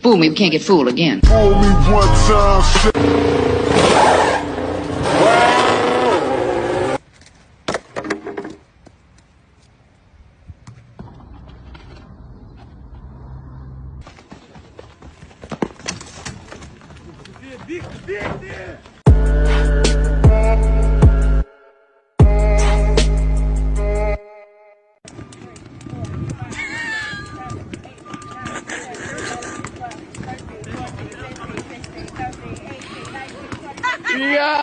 Fool me, we can't get fooled again. Fool me one time, shit. Yeah.